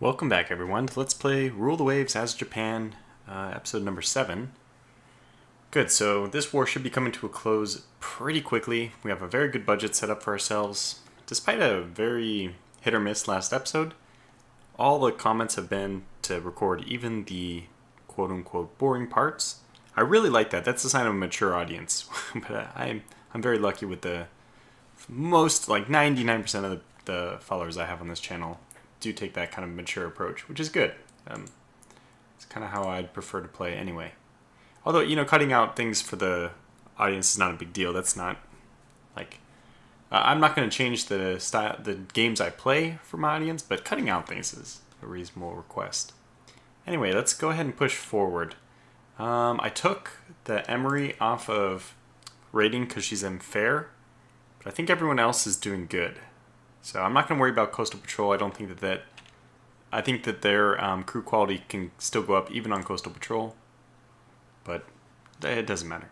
Welcome back, everyone, to Let's Play Rule the Waves as Japan, episode number 7. Good, so this war should be coming to a close pretty quickly. We have a very good budget set up for ourselves. Despite a very hit or miss last episode, all the comments have been to record even the quote-unquote boring parts. I really like that. That's a sign of a mature audience. But I'm very lucky with the most, like 99% of the followers I have on this channel do take that kind of mature approach, which is good. It's kind of how I'd prefer to play anyway. Although, cutting out things for the audience is not a big deal. That's not, like... I'm not going to change the games I play for my audience, but cutting out things is a reasonable request. Anyway, let's go ahead and push forward. I took the Emery off of rating because she's unfair, but I think everyone else is doing good. So I'm not going to worry about Coastal Patrol. I don't think that I think that their crew quality can still go up even on Coastal Patrol. But it doesn't matter.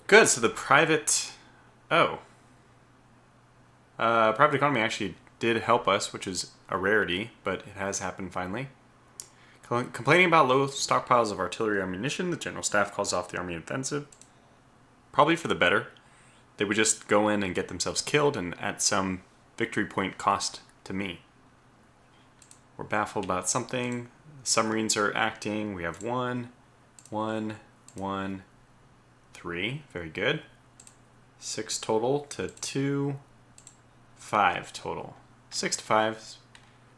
Good, so the private... private economy actually did help us, which is a rarity, but it has happened finally. Complaining about low stockpiles of artillery ammunition, the General Staff calls off the Army offensive. Probably for the better. They would just go in and get themselves killed, and at some victory point cost to me. We're baffled about something. Submarines are acting. We have 1, 1, 1, 3. Very good. 6 total to 2, 5 total. 6 to 5.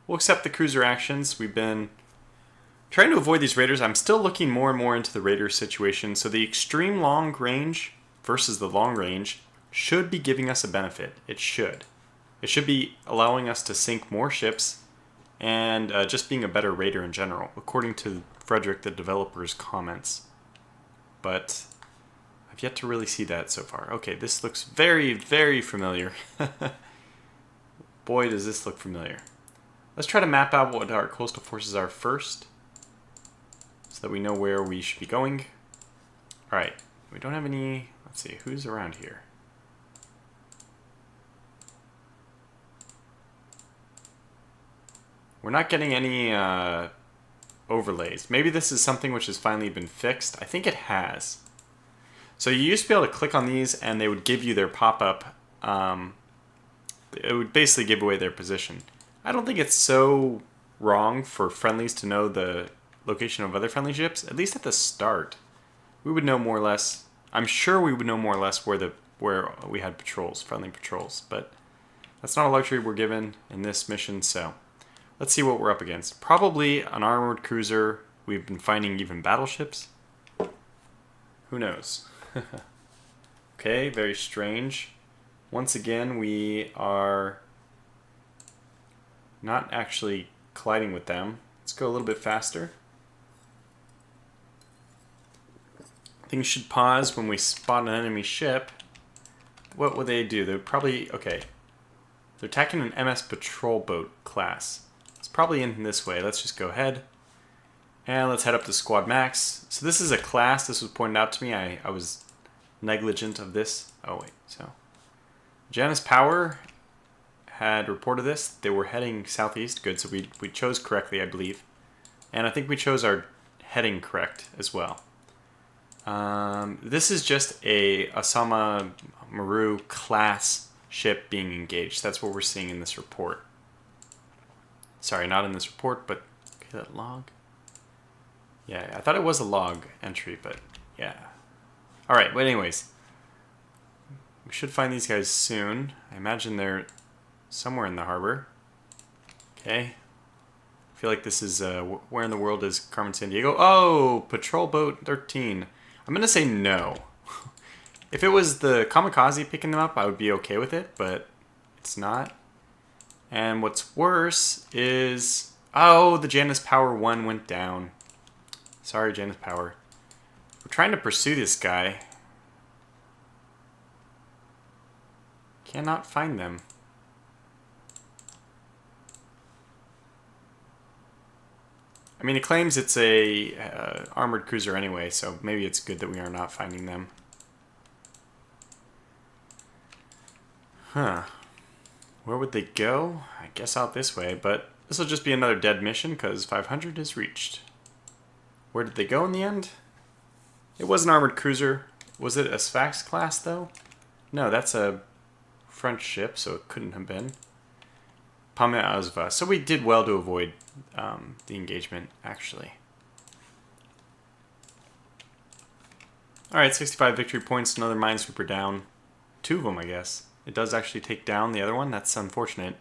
We'll accept the cruiser actions. We've been trying to avoid these raiders. I'm still looking more and more into the raider situation. So the extreme long range versus the long range should be giving us a benefit. It should. It should be allowing us to sink more ships and just being a better raider in general, according to Frederick, the developer's comments. But I've yet to really see that so far. Okay, this looks very, very familiar. Boy, does this look familiar. Let's try to map out what our coastal forces are first, so that we know where we should be going. Alright, we don't have any... Let's see, who's around here? We're not getting any overlays. Maybe this is something which has finally been fixed. I think it has. So you used to be able to click on these and they would give you their pop-up. It would basically give away their position. I don't think it's so wrong for friendlies to know the location of other friendly ships. At least at the start, we would know more or less. I'm sure we would know more or less where we had patrols, friendly patrols. But that's not a luxury we're given in this mission, so... Let's see what we're up against. Probably an armored cruiser. We've been finding even battleships. Who knows? Okay, very strange. Once again, we are not actually colliding with them. Let's go a little bit faster. Things should pause when we spot an enemy ship. What would they do? They would probably... Okay. They're attacking an MS patrol boat class. It's probably in this way. Let's just go ahead. And let's head up to Squad Max. So this is a class. This was pointed out to me. I was negligent of this. Oh, wait. So Janus Power had reported this. They were heading southeast. Good. So we chose correctly, I believe. And I think we chose our heading correct as well. This is just a Osama Maru class ship being engaged. That's what we're seeing in this report. Sorry, not in this report, but... Okay, that log? Yeah, I thought it was a log entry, but yeah. Alright, but anyways. We should find these guys soon. I imagine they're somewhere in the harbor. Okay. I feel like this is... where in the world is Carmen Sandiego? Oh! Patrol Boat 13. I'm going to say no. If it was the Kamikaze picking them up, I would be okay with it, but it's not. And what's worse is... Oh, the Janus Power 1 went down. Sorry, Janus Power. We're trying to pursue this guy. Cannot find them. I mean, it claims it's a armored cruiser anyway, so maybe it's good that we are not finding them. Huh. Where would they go? I guess out this way, but This will just be another dead mission because 500 is reached. Where did they go in the end? It was an armored cruiser. Was it a Sfax class though? No, that's a French ship, so it couldn't have been. Pame Azva. So we did well to avoid the engagement, actually. Alright, 65 victory points, another minesweeper down. 2 of them, I guess. It does actually take down the other one. That's unfortunate.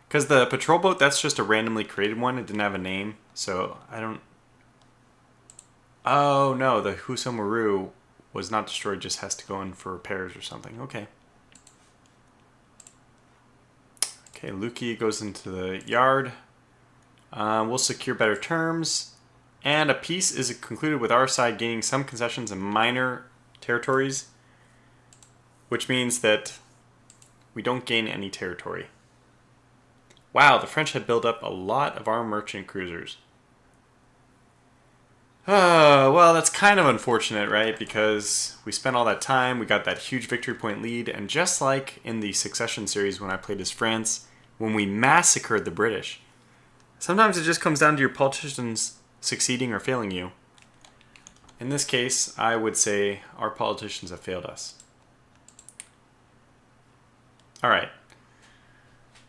Because the patrol boat, that's just a randomly created one. It didn't have a name, so I don't... Oh, no, the Husamaru was not destroyed, just has to go in for repairs or something. Okay. Okay, Luki goes into the yard. We'll secure better terms. And a peace is concluded with our side gaining some concessions in minor territories, which means that we don't gain any territory. Wow, the French had built up a lot of our merchant cruisers. Well, that's kind of unfortunate, right? Because we spent all that time, we got that huge victory point lead, and just like in the Succession series when I played as France, when we massacred the British, sometimes it just comes down to your politicians succeeding or failing you. In this case, I would say our politicians have failed us. Alright.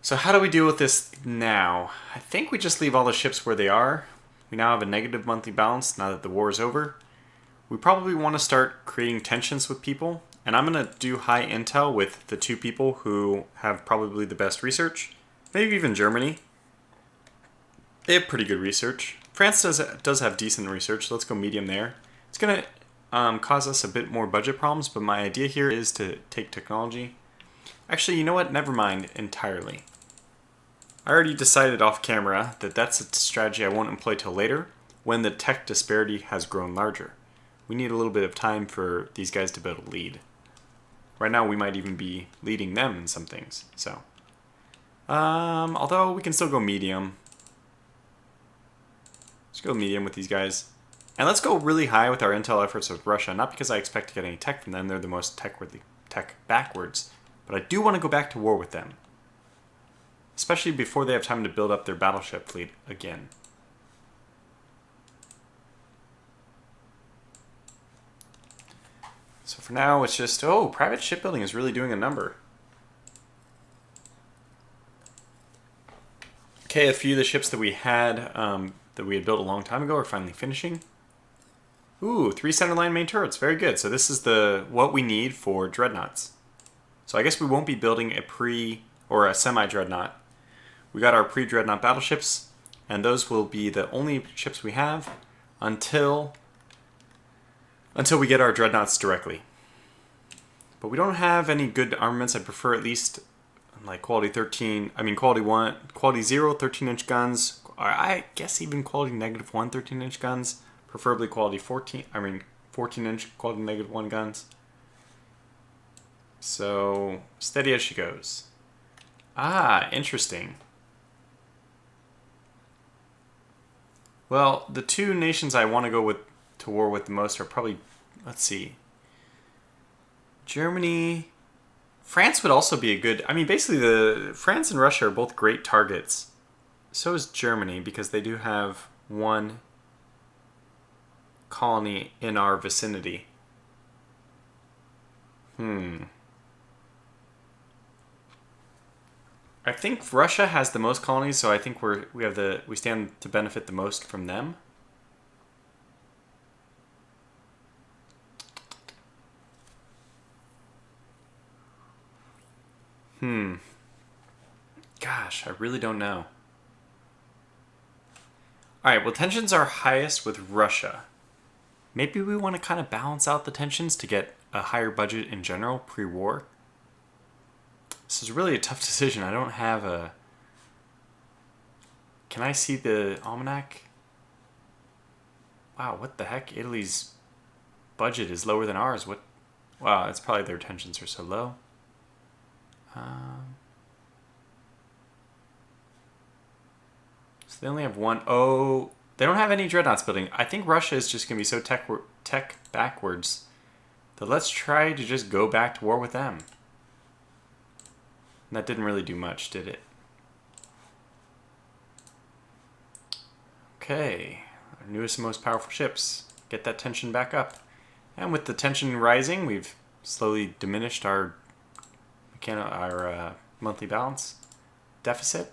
So how do we deal with this now? I think we just leave all the ships where they are. We now have a negative monthly balance now that the war is over. We probably want to start creating tensions with people. And I'm going to do high intel with the 2 people who have probably the best research. Maybe even Germany. They have pretty good research. France does have decent research, so let's go medium there. It's going to cause us a bit more budget problems, but my idea here is to take technology. Actually, you know what? Never mind entirely. I already decided off camera that that's a strategy I won't employ till later, when the tech disparity has grown larger. We need a little bit of time for these guys to be able to lead. Right now we might even be leading them in some things, so. Although we can still go medium. Let's go medium with these guys. And let's go really high with our intel efforts with Russia, not because I expect to get any tech from them, they're the most tech backwards, but I do want to go back to war with them. Especially before they have time to build up their battleship fleet again. So for now, it's just, oh, private shipbuilding is really doing a number. Okay, a few of the ships that we had built a long time ago are finally finishing. Ooh, 3 centerline main turrets, very good. So this is what we need for dreadnoughts. So I guess we won't be building a semi-dreadnought. We got our pre-dreadnought battleships, and those will be the only ships we have until we get our dreadnoughts directly. But we don't have any good armaments. I'd prefer at least like quality 0, 13-inch guns. Or I guess even quality -1, 13-inch guns. Preferably quality 14-inch quality -1 guns. So steady as she goes. Ah, interesting. Well, the 2 nations I want to go to war with the most are probably, let's see, Germany. France would also be a good, basically France and Russia are both great targets. So is Germany, because they do have 1 colony in our vicinity. I think Russia has the most colonies, so I think we stand to benefit the most from them. Gosh, I really don't know. Alright, well, tensions are highest with Russia. Maybe we want to kind of balance out the tensions to get a higher budget in general pre-war. This is really a tough decision. I don't have a... Can I see the almanac? Wow, what the heck? Italy's budget is lower than ours. What? Wow, it's probably their tensions are so low. So they only have 1. Oh, they don't have any dreadnoughts building. I think Russia is just going to be so tech backwards that let's try to just go back to war with them. That didn't really do much, did it? Okay, our newest and most powerful ships. Get that tension back up. And with the tension rising, we've slowly diminished our monthly balance deficit.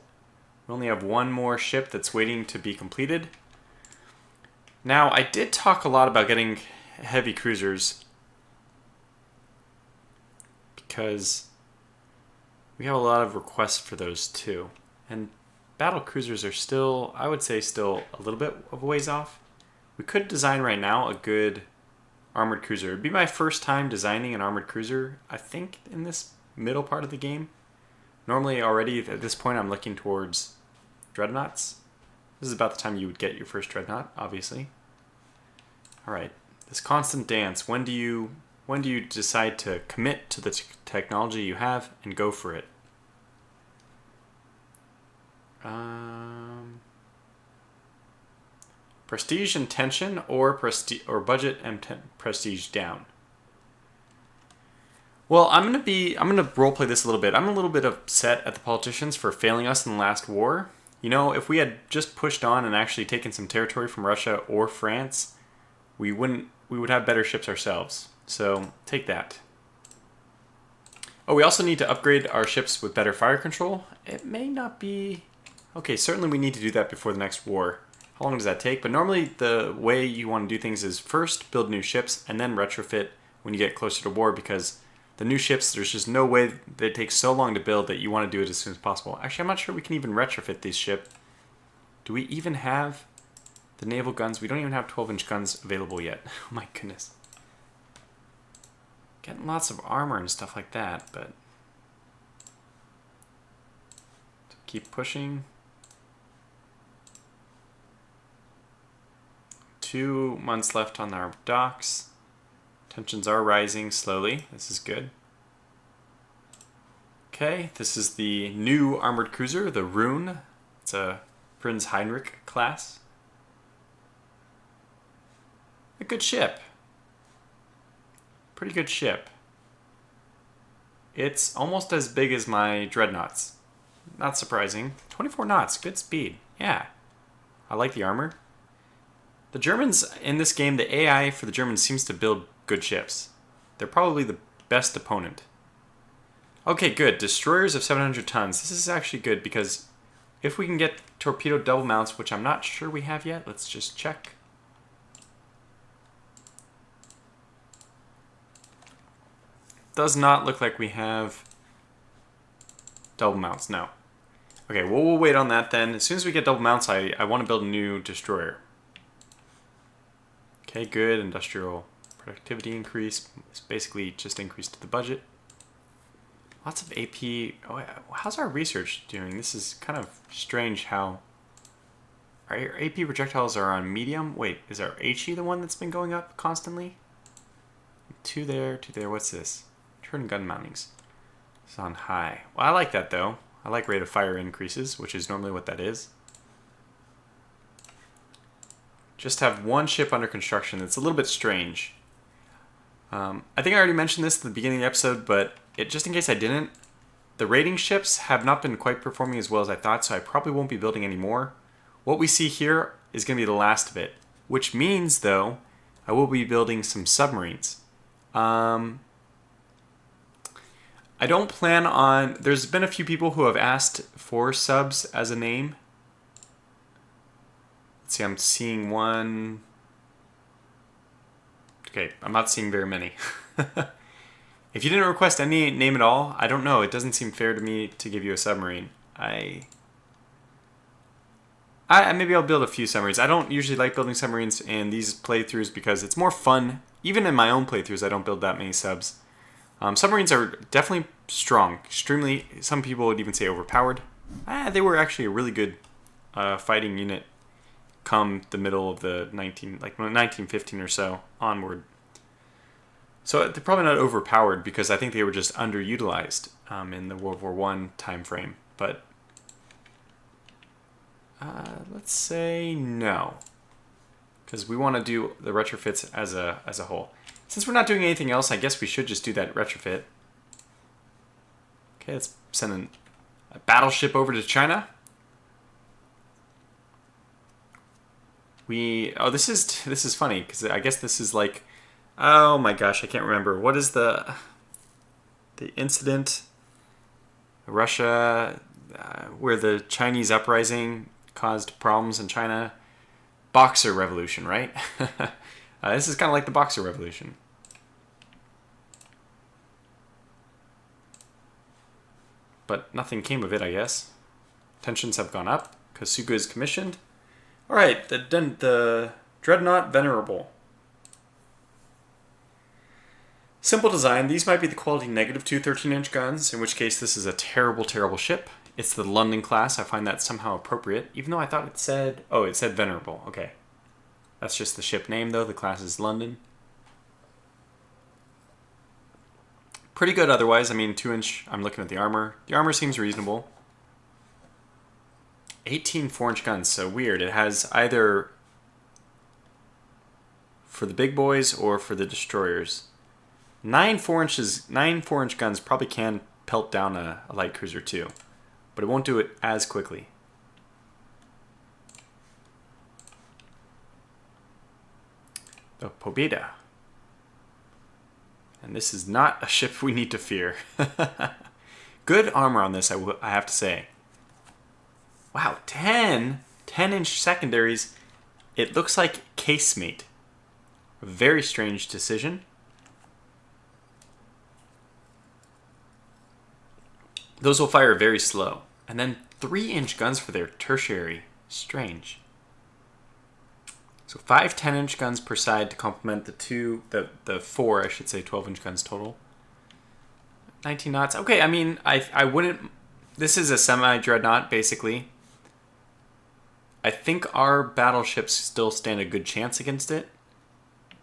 We only have one more ship that's waiting to be completed. Now, I did talk a lot about getting heavy cruisers because we have a lot of requests for those too. And battle cruisers are still, I would say, still a little bit of a ways off. We could design right now a good armored cruiser. It'd be my first time designing an armored cruiser, I think, in this middle part of the game. Normally, already at this point, I'm looking towards Dreadnoughts. This is about the time you would get your first Dreadnought, obviously. All right, this constant dance. When do you decide to commit to the technology you have and go for it? Prestige and tension, or budget and prestige down. Well, I'm gonna roleplay this a little bit. I'm a little bit upset at the politicians for failing us in the last war. You know, if we had just pushed on and actually taken some territory from Russia or France, we would have better ships ourselves. So take that. Oh, we also need to upgrade our ships with better fire control. It may not be... Okay, certainly we need to do that before the next war. How long does that take? But normally the way you want to do things is first build new ships and then retrofit when you get closer to war, because the new ships, there's just no way they take so long to build that you want to do it as soon as possible. Actually, I'm not sure we can even retrofit these ships. Do we even have the naval guns? We don't even have 12-inch guns available yet. Oh my goodness. Getting lots of armor and stuff like that, but... keep pushing. 2 months left on our docks. Tensions are rising slowly. This is good. Okay, this is the new armored cruiser, the Rune. It's a Prinz Heinrich class. A good ship. Pretty good ship. It's almost as big as my Dreadnoughts. Not surprising. 24 knots, good speed. Yeah. I like the armor. The Germans in this game, the AI for the Germans seems to build good ships. They're probably the best opponent. Okay, good. Destroyers of 700 tons. This is actually good because if we can get torpedo double mounts, which I'm not sure we have yet, let's just check. Does not look like we have double mounts, no. Okay, well, we'll wait on that then. As soon as we get double mounts, I want to build a new destroyer. Okay, good. Industrial productivity increase. It's basically just increased to the budget. Lots of AP. Oh, how's our research doing? This is kind of strange how... Our AP projectiles are on medium. Wait, is our HE the one that's been going up constantly? 2 there, 2 there. What's this? Turn gun mountings. It's on high. Well, I like that though. I like rate of fire increases, which is normally what that is. Just have one ship under construction. It's a little bit strange. I think I already mentioned this at the beginning of the episode, but just in case I didn't, the raiding ships have not been quite performing as well as I thought, so I probably won't be building any more. What we see here is going to be the last of it, which means, though, I will be building some submarines. I don't plan on... There's been a few people who have asked for subs as a name. Let's see, I'm seeing one... Okay, I'm not seeing very many. If you didn't request any name at all, I don't know. It doesn't seem fair to me to give you a submarine. Maybe I'll build a few submarines. I don't usually like building submarines in these playthroughs because it's more fun. Even in my own playthroughs, I don't build that many subs. Submarines are definitely strong. Extremely, some people would even say overpowered. They were actually a really good fighting unit come the middle of the 1915 or so onward. So they're probably not overpowered because I think they were just underutilized in the World War I time frame. But let's say no, because we want to do the retrofits as a whole. Since we're not doing anything else, I guess we should just do that retrofit. Okay, let's send a battleship over to China. Oh, this is funny because I guess this is like, oh my gosh, I can't remember. What is the incident? Russia, where the Chinese uprising caused problems in China. Boxer Revolution, right? This is kind of like the Boxer Revolution. But nothing came of it, I guess. Tensions have gone up. Kasuga is commissioned. Alright, the Dreadnought Venerable. Simple design. These might be the quality -2 13-inch guns, in which case this is a terrible, terrible ship. It's the London class. I find that somehow appropriate, even though I thought it said... Oh, it said Venerable. Okay. That's just the ship name, though. The class is London. Pretty good otherwise. I mean, 2-inch... I'm looking at the armor. The armor seems reasonable. 18 4-inch guns. So weird. It has either for the big boys or for the destroyers. 9 4-inch guns probably can pelt down a light cruiser too, but it won't do it as quickly. The Pobeda. And this is not a ship we need to fear. Good armor on this, I have to say. Wow, 10-inch secondaries. It looks like casemate. A very strange decision. Those will fire very slow. And then 3-inch guns for their tertiary. Strange. So 5 10-inch guns per side to complement the 4, I should say, 12-inch guns total. 19 knots. Okay, I mean, I wouldn't... This is a semi-dreadnought, basically. I think our battleships still stand a good chance against it.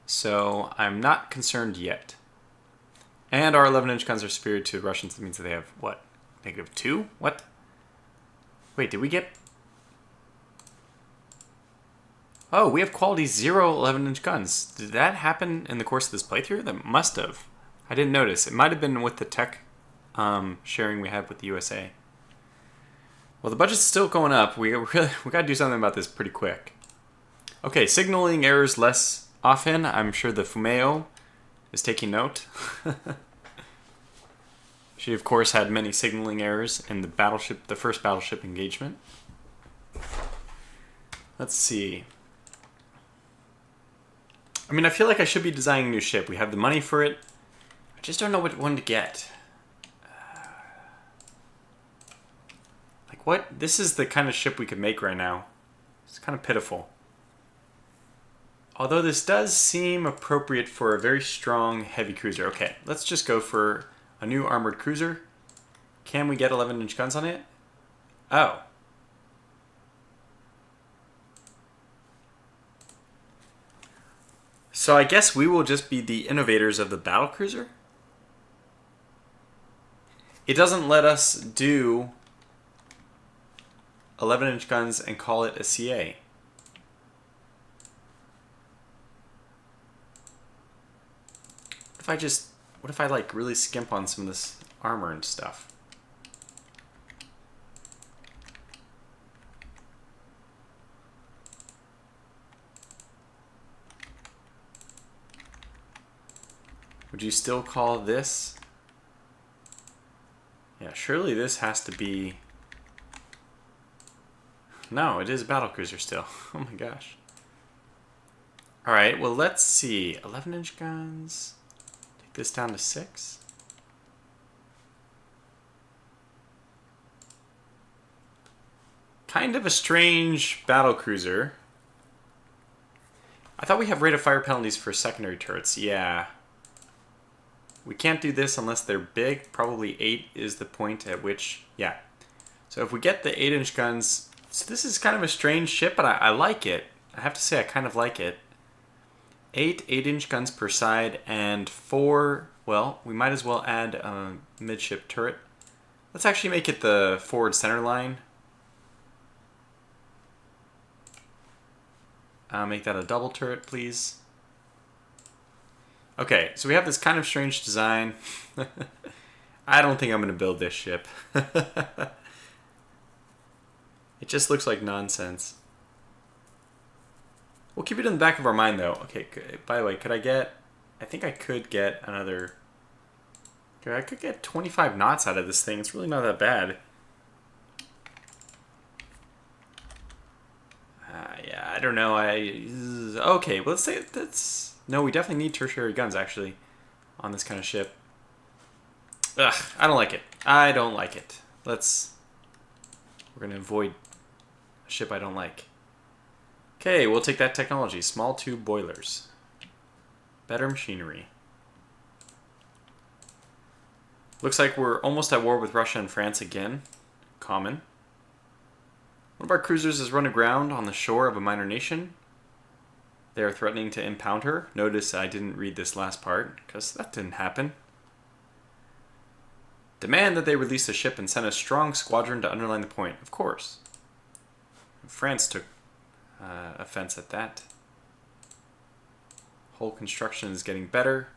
So I'm not concerned yet. And our 11-inch guns are superior to the Russians. That means that they have, what? -2? What? Wait, did we get... Oh, we have quality 0 11-inch guns. Did that happen in the course of this playthrough? That must have. I didn't notice. It might have been with the tech sharing we had with the USA. Well, the budget's still going up. We got to do something about this pretty quick. Okay, signaling errors less often. I'm sure the Fumeo is taking note. She, of course, had many signaling errors in the first battleship engagement. Let's see. I mean, I feel like I should be designing a new ship. We have the money for it. I just don't know what one to get. Like, what? This is the kind of ship we could make right now. It's kind of pitiful. Although this does seem appropriate for a very strong heavy cruiser. Okay, let's just go for a new armored cruiser. Can we get 11-inch guns on it? Oh. So I guess we will just be the innovators of the battlecruiser? It doesn't let us do 11-inch guns and call it a CA. What if I like really skimp on some of this armor and stuff? Would you still call this? Yeah, surely this has to be... No, it is a battlecruiser still. Oh my gosh. Alright, well let's see. 11-inch guns. Take this down to 6. Kind of a strange battlecruiser. I thought we have rate of fire penalties for secondary turrets. Yeah. We can't do this unless they're big. Probably 8 is the point at which... Yeah. So if we get the 8-inch guns... So this is kind of a strange ship, but I like it. I have to say I kind of like it. 8 8-inch guns per side and 4... Well, we might as well add a midship turret. Let's actually make it the forward center line. Make that a double turret, please. Okay, so we have this kind of strange design. I don't think I'm going to build this ship. It just looks like nonsense. We'll keep it in the back of our mind, though. Okay, by the way, could I get... I think I could get another... Okay, I could get 25 knots out of this thing. It's really not that bad. Yeah, I don't know. Okay, let's say that's... No, we definitely need tertiary guns, actually, on this kind of ship. Ugh, I don't like it. I don't like it. We're going to avoid a ship I don't like. Okay, we'll take that technology. Small tube boilers. Better machinery. Looks like we're almost at war with Russia and France again. Common. One of our cruisers has run aground on the shore of a minor nation. They are threatening to impound her. Notice I didn't read this last part, because that didn't happen. Demand that they release the ship and send a strong squadron to underline the point. Of course. France took offense at that. Hull construction is getting better.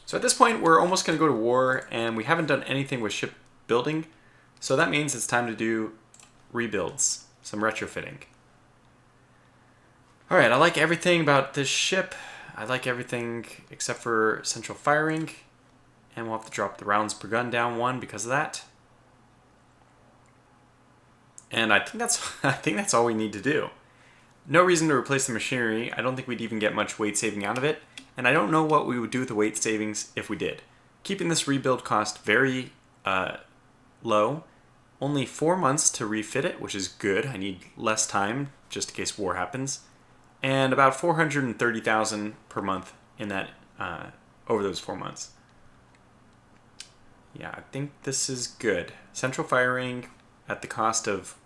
So at this point, we're almost going to go to war, and we haven't done anything with ship building. So that means it's time to do rebuilds, some retrofitting. Alright, I like everything about this ship. I like everything except for central firing. And we'll have to drop the rounds per gun down 1 because of that. And I think that's all we need to do. No reason to replace the machinery. I don't think we'd even get much weight saving out of it. And I don't know what we would do with the weight savings if we did. Keeping this rebuild cost very low. Only 4 months to refit it, which is good. I need less time just in case war happens. And about 430,000 per month in that over those 4 months. Yeah, I think this is good. Central firing at the cost of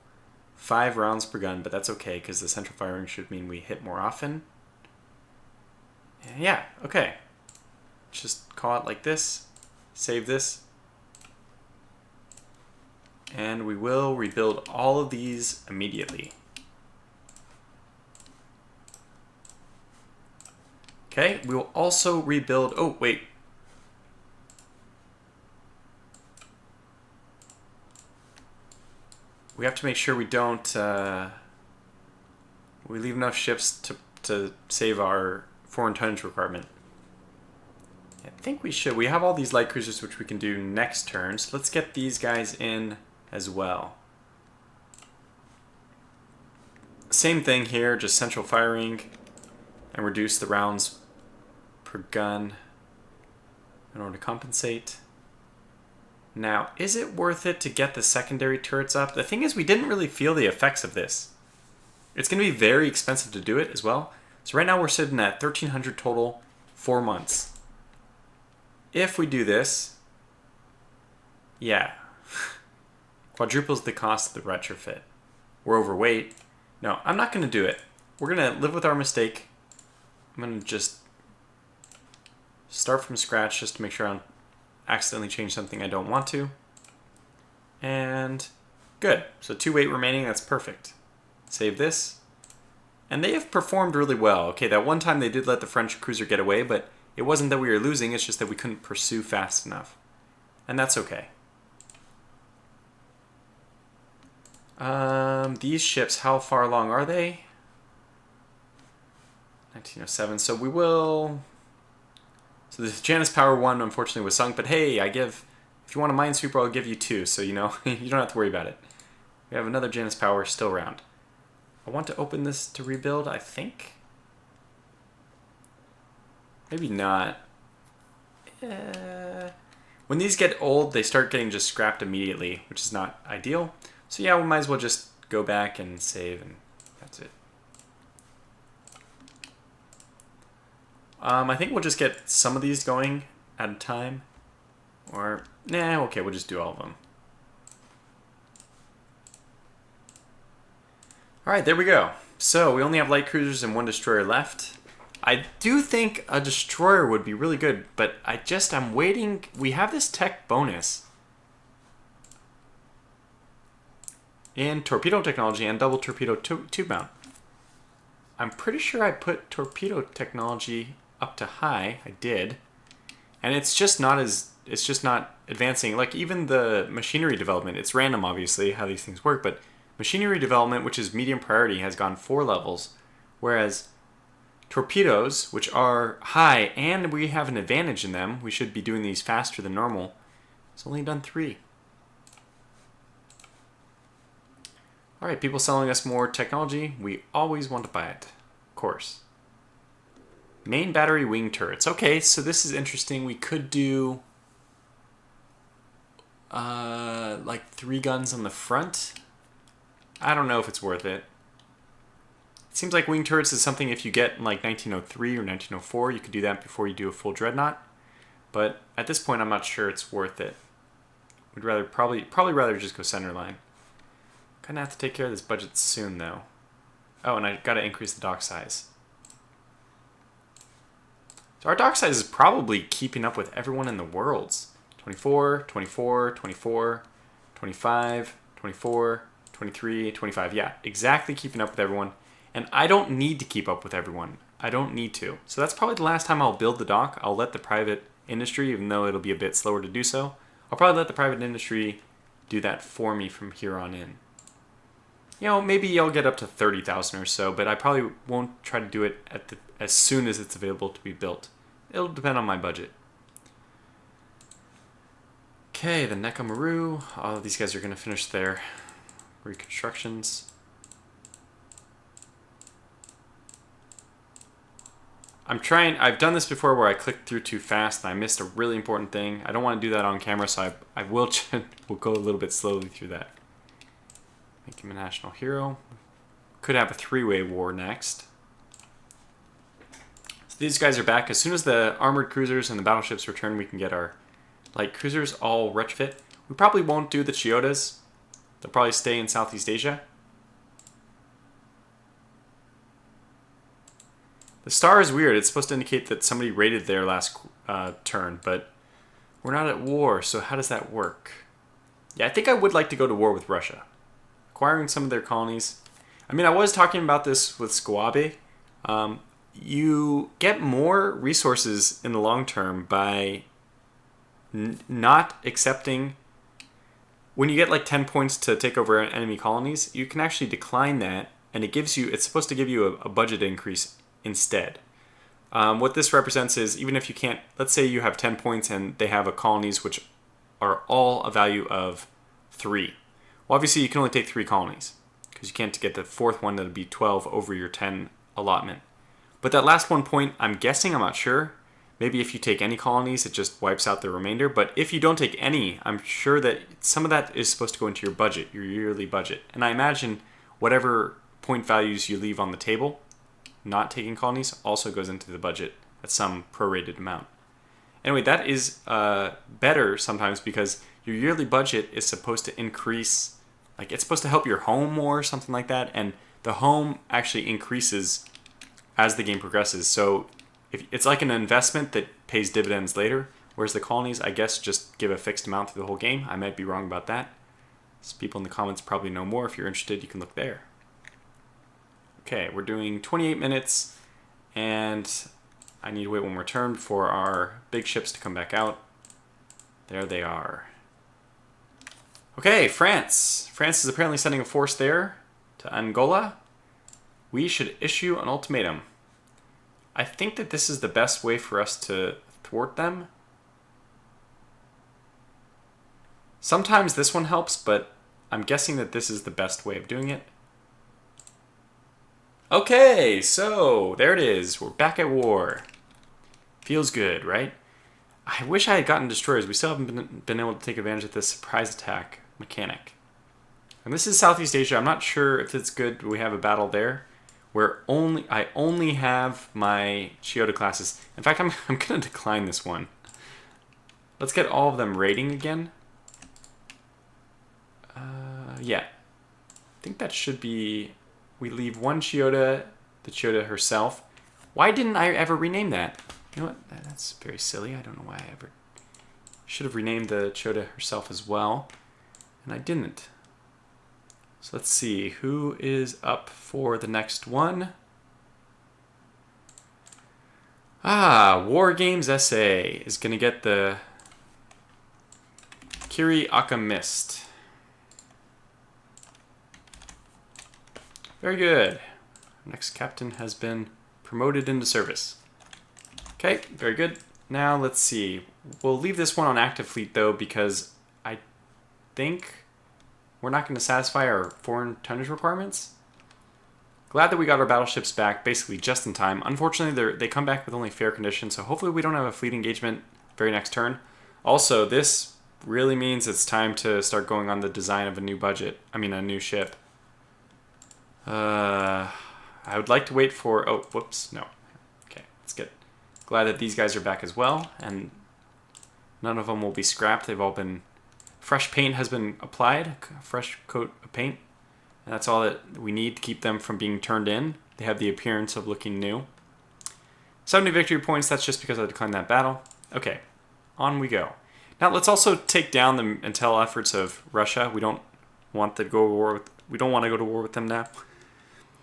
5 rounds per gun, but that's okay because the central firing should mean we hit more often. Yeah, okay. Just call it like this. Save this. And we will rebuild all of these immediately. Okay, we will also rebuild... Oh, wait. We have to make sure we don't... we leave enough ships to save our foreign tonnage requirement. I think we should. We have all these light cruisers which we can do next turn, so let's get these guys in as well. Same thing here, just central firing and reduce the rounds per gun in order to compensate. Now, is it worth it to get the secondary turrets up? The thing is, we didn't really feel the effects of this. It's going to be very expensive to do it as well. So right now we're sitting at 1,300 total, 4 months. If we do this, yeah, quadruples the cost of the retrofit. We're overweight. No, I'm not going to do it. We're going to live with our mistake. I'm going to just start from scratch just to make sure I don't accidentally change something I don't want to. And good. So 2 weight remaining, that's perfect. Save this. And they have performed really well. Okay, that one time they did let the French cruiser get away, but it wasn't that we were losing, it's just that we couldn't pursue fast enough. And that's okay. These ships, how far along are they? 1907, so we will... So the Janus Power 1 unfortunately was sunk, but hey, if you want a minesweeper, I'll give you 2, so you know, you don't have to worry about it. We have another Janus Power still around. I want to open this to rebuild, I think. Maybe not. When these get old, they start getting just scrapped immediately, which is not ideal. So yeah, we might as well just go back and save, and that's it. I think we'll just get some of these going at a time. Or, nah, okay, we'll just do all of them. Alright, there we go. So, we only have light cruisers and 1 destroyer left. I do think a destroyer would be really good, but I'm waiting. We have this tech bonus in torpedo technology and double torpedo tube mount. I'm pretty sure I put torpedo technology up to high. I did. And it's just not advancing. Like even the machinery development, it's random obviously how these things work, but machinery development, which is medium priority, has gone 4 levels, whereas torpedoes, which are high, and we have an advantage in them. We should be doing these faster than normal. It's only done 3. Alright, people selling us more technology. We always want to buy it. Of course. Main battery wing turrets. Okay, so this is interesting. We could do like 3 guns on the front. I don't know if it's worth it. It seems like wing turrets is something if you get in like 1903 or 1904, you could do that before you do a full Dreadnought. But at this point, I'm not sure it's worth it. We'd rather probably rather just go center line. Gonna have to take care of this budget soon, though. Oh, and I gotta increase the dock size. So our dock size is probably keeping up with everyone in the worlds. 24, 24, 24, 25, 24, 23, 25. Yeah, exactly keeping up with everyone. And I don't need to keep up with everyone. I don't need to. So that's probably the last time I'll build the dock. I'll let the private industry, even though it'll be a bit slower to do so, I'll probably let the private industry do that for me from here on in. You know, maybe I'll get up to 30,000 or so, but I probably won't try to do it as soon as it's available to be built. It'll depend on my budget. Okay, the Nekamaru. All of these guys are going to finish their reconstructions. I've done this before where I clicked through too fast and I missed a really important thing. I don't want to do that on camera, so I will we'll go a little bit slowly through that. Make him a national hero. Could have a 3-way war next. So these guys are back. As soon as the armored cruisers and the battleships return, we can get our light cruisers all retrofit. We probably won't do the Chiodas. They'll probably stay in Southeast Asia. The star is weird. It's supposed to indicate that somebody raided their last turn, but we're not at war, so how does that work? Yeah, I think I would like to go to war with Russia. Acquiring some of their colonies. I mean, I was talking about this with Squabe. You get more resources in the long term by not accepting... When you get like 10 points to take over enemy colonies, you can actually decline that, and it's supposed to give you a budget increase instead. What this represents is even if you can't, let's say you have 10 points and they have colonies which are all a value of 3. Well, obviously you can only take 3 colonies because you can't get the 4th one that'll be 12 over your 10 allotment. But that last 1 point, I'm guessing, I'm not sure. Maybe if you take any colonies, it just wipes out the remainder. But if you don't take any, I'm sure that some of that is supposed to go into your budget, your yearly budget. And I imagine whatever point values you leave on the table, not taking colonies, also goes into the budget at some prorated amount. Anyway, that is better sometimes because your yearly budget is supposed to increase, like it's supposed to help your home more or something like that, and the home actually increases as the game progresses. So if it's like an investment that pays dividends later, whereas the colonies, I guess, just give a fixed amount through the whole game. I might be wrong about that. So people in the comments probably know more. If you're interested, you can look there. Okay, we're doing 28 minutes, and I need to wait one more turn for our big ships to come back out. There they are. Okay, France. France is apparently sending a force there to Angola. We should issue an ultimatum. I think that this is the best way for us to thwart them. Sometimes this one helps, but I'm guessing that this is the best way of doing it. Okay, so there it is. We're back at war. Feels good, right? I wish I had gotten destroyers. We still haven't been able to take advantage of this surprise attack mechanic. And this is Southeast Asia. I'm not sure if it's good. We have a battle there where I only have my Chiyoda classes. In fact, I'm going to decline this one. Let's get all of them raiding again. Yeah. I think that should be... We leave one Chiyoda, the Chiyoda herself. Why didn't I ever rename that? You know what? That's very silly. I don't know why I ever... Should have renamed the Chiyoda herself as well. And I didn't. So let's see. Who is up for the next one? War Games SA is going to get the Kiri Aka Mist. Very good. Next captain has been Promoted into service. Okay, very good. Now let's see. We'll leave this one on active fleet though because I think we're not going to satisfy our foreign tonnage requirements. Glad that we got our battleships back basically just in time. Unfortunately, they come back with only fair conditions, so hopefully we don't have a fleet engagement very next turn. Also, this really means it's time to start going on the design of a new a new ship. I would like to wait for... Oh, whoops, no. Okay, let's get... Glad that these guys are back as well, and none of them will be scrapped. They've all been... Fresh paint has been applied, a fresh coat of paint, and that's all that we need to keep them from being turned in. They have the appearance of looking new. 70 victory points, that's just because I declined that battle. Okay, on we go. Now let's also take down the intel efforts of Russia. We don't want to go to war with... We don't want to go to war with them now.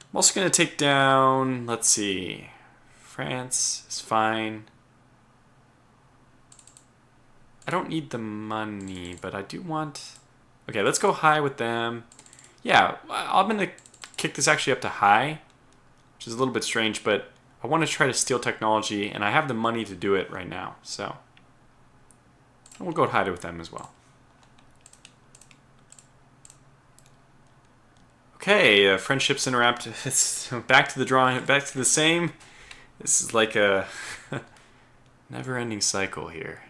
I'm also going to take down, let's see, France is fine. I don't need the money, but I do want... Okay, let's go high with them. Yeah, I'm going to kick this actually up to high, which is a little bit strange, but I want to try to steal technology, and I have the money to do it right now, so we'll go high with them as well. Okay, friendships interrupt. It's back to the drawing, back to the same. This is like a never-ending cycle here.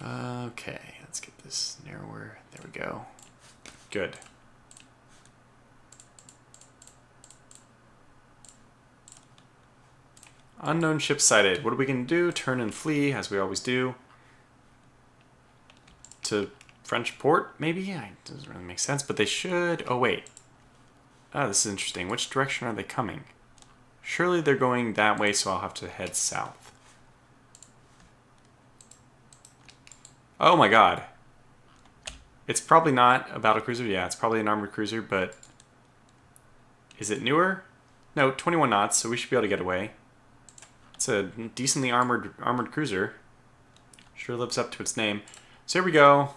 Okay, let's get this narrower. There we go. Good. Unknown ship sighted. What are we going to do? Turn and flee, as we always do. To French port, maybe? It doesn't really make sense, but they should... Oh, wait. Oh, this is interesting. Which direction are they coming? Surely they're going that way, so I'll have to head south. Oh my god. It's probably not a battlecruiser. Yeah, it's probably an armored cruiser, but... Is it newer? No, 21 knots, so we should be able to get away. It's a decently armored cruiser. Sure lives up to its name. So here we go.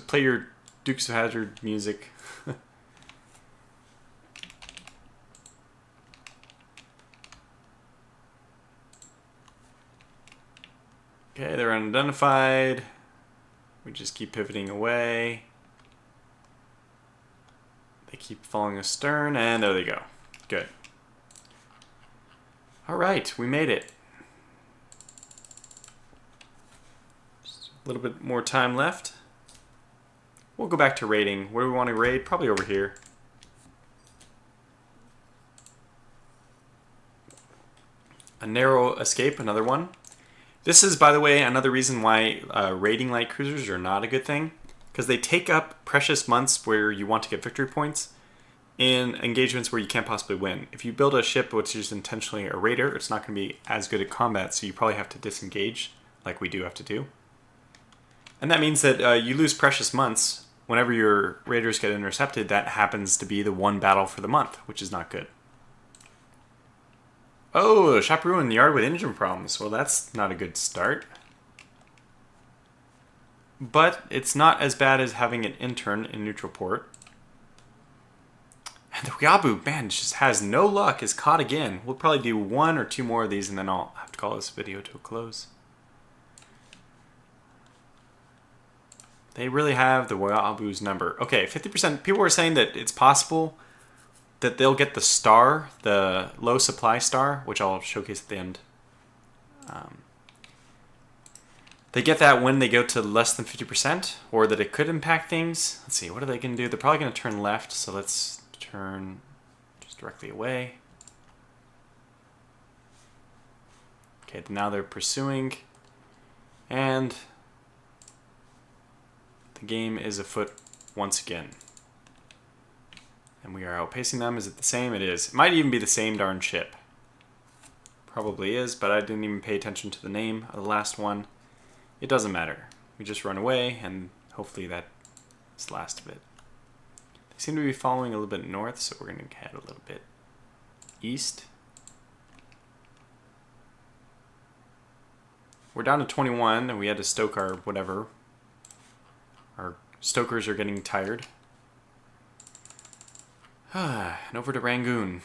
Play your Dukes of Hazzard music. Okay, they're unidentified. We just keep pivoting away. They keep following astern, and there they go. Good. Alright, we made it. Just a little bit more time left. We'll go back to raiding. Where do we want to raid? Probably over here. A narrow escape, another one. This is, by the way, another reason why raiding light cruisers are not a good thing. Because they take up precious months where you want to get victory points in engagements where you can't possibly win. If you build a ship which is intentionally a raider, it's not going to be as good at combat, so you probably have to disengage, like we do have to do. And that means that you lose precious months. Whenever your raiders get intercepted, that happens to be the one battle for the month, which is not good. Oh, Chaperon in the yard with engine problems. Well, that's not a good start. But it's not as bad as having an intern in neutral port. And the Huabu, man, just has no luck, is caught again. We'll probably do one or two more of these, and then I'll have to call this video to a close. They really have the Huabu's number. Okay, 50%. People were saying that it's possible that they'll get the star, the low supply star, which I'll showcase at the end. They get that when they go to less than 50%, or that it could impact things. Let's see, what are they going to do? They're probably going to turn left, so let's turn just directly away. Okay, now they're pursuing, and the game is afoot once again. And we are outpacing them. Is it the same? It is. It might even be the same darn ship. Probably is, but I didn't even pay attention to the name of the last one. It doesn't matter. We just run away, and hopefully that's the last of it. They seem to be following a little bit north, so we're going to head a little bit east. We're down to 21, and we had to stoke our whatever. Our stokers are getting tired. And over to Rangoon.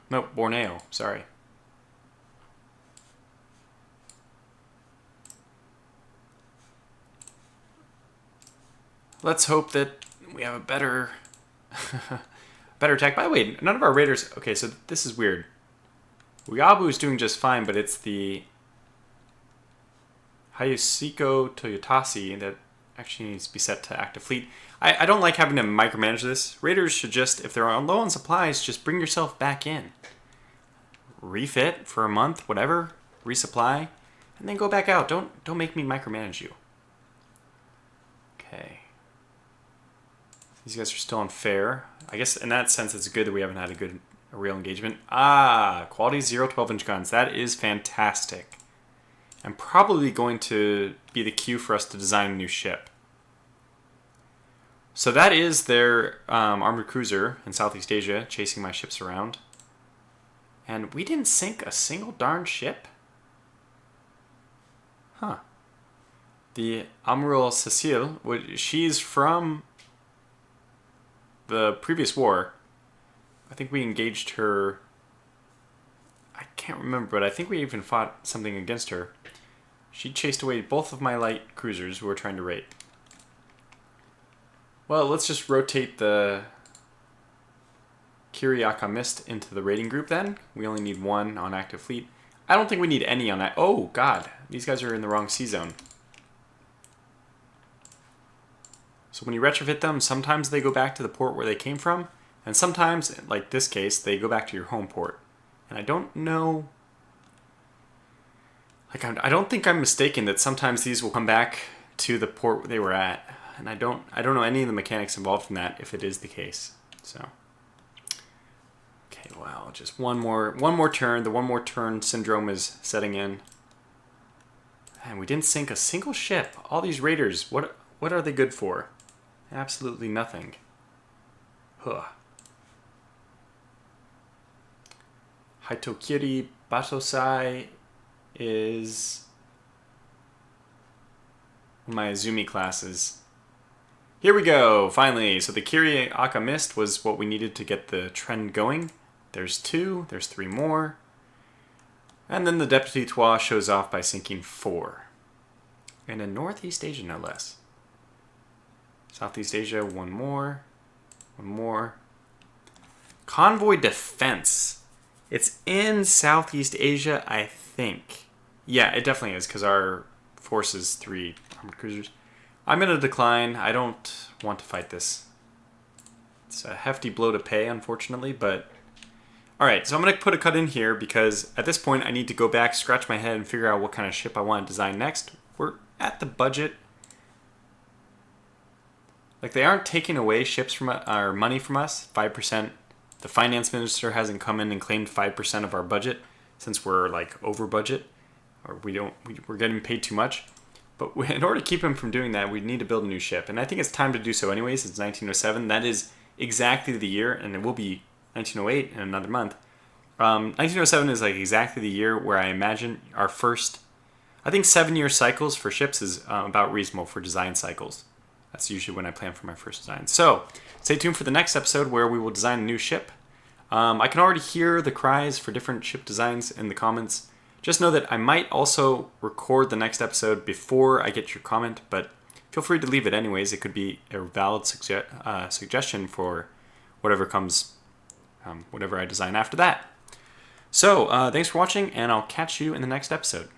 No, Borneo, sorry. Let's hope that we have a better better attack. By the way, none of our raiders... Okay, so this is weird. Uyabu is doing just fine, but it's the Hayashiko Toyotasi that actually needs to be set to active fleet. I don't like having to micromanage this. Raiders should just, if they're low on supplies, just bring yourself back in. Refit for a month, whatever, resupply, and then go back out. Don't make me micromanage you. Okay. These guys are still unfair. I guess in that sense it's good that we haven't had a real engagement. Ah, quality 0 12-inch guns. That is fantastic. And probably going to be the cue for us to design a new ship. So that is their armored cruiser in Southeast Asia chasing my ships around. And we didn't sink a single darn ship? Huh. The Admiral Cecile, she's from the previous war. I think we engaged her. I can't remember, but I think we even fought something against her. She chased away both of my light cruisers who were trying to raid. Well, let's just rotate the Kiriaka Mist into the raiding group then. We only need one on active fleet. I don't think we need any on that. Oh, God. These guys are in the wrong sea zone. So when you retrofit them, sometimes they go back to the port where they came from. And sometimes, like this case, they go back to your home port. And I don't know... Like, I don't think I'm mistaken that sometimes these will come back to the port they were at. And I don't know any of the mechanics involved in that if it is the case. So, okay, wow, just one more turn. The one more turn syndrome is setting in. And we didn't sink a single ship. All these raiders, what are they good for? Absolutely nothing. Huh. Haitokiri Batosai is my Azumi classes. Here we go, finally. So the Kiriaka Mist was what we needed to get the trend going. There's 2, there's 3 more. And then the Deputy Trois shows off by sinking 4. And in Northeast Asia, no less. Southeast Asia, 1 more. 1 more. Convoy Defense. It's in Southeast Asia, I think. Yeah, it definitely is, because our force is 3 armored cruisers. I'm going to decline. I don't want to fight this. It's a hefty blow to pay, unfortunately, but... Alright, so I'm going to put a cut in here because at this point I need to go back, scratch my head, and figure out what kind of ship I want to design next. We're at the budget. Like, they aren't taking away ships from our money from us, 5%. The finance minister hasn't come in and claimed 5% of our budget since we're, like, over budget. Or we're getting paid too much. But in order to keep him from doing that, we need to build a new ship. And I think it's time to do so anyways. It's 1907. That is exactly the year, and it will be 1908 in another month. 1907 is like exactly the year where I imagine our first... I think 7-year cycles for ships is about reasonable for design cycles. That's usually when I plan for my first design. So, stay tuned for the next episode where we will design a new ship. I can already hear the cries for different ship designs in the comments. Just know that I might also record the next episode before I get your comment, but feel free to leave it anyways. It could be a valid suggestion for whatever comes, whatever I design after that. So, thanks for watching, and I'll catch you in the next episode.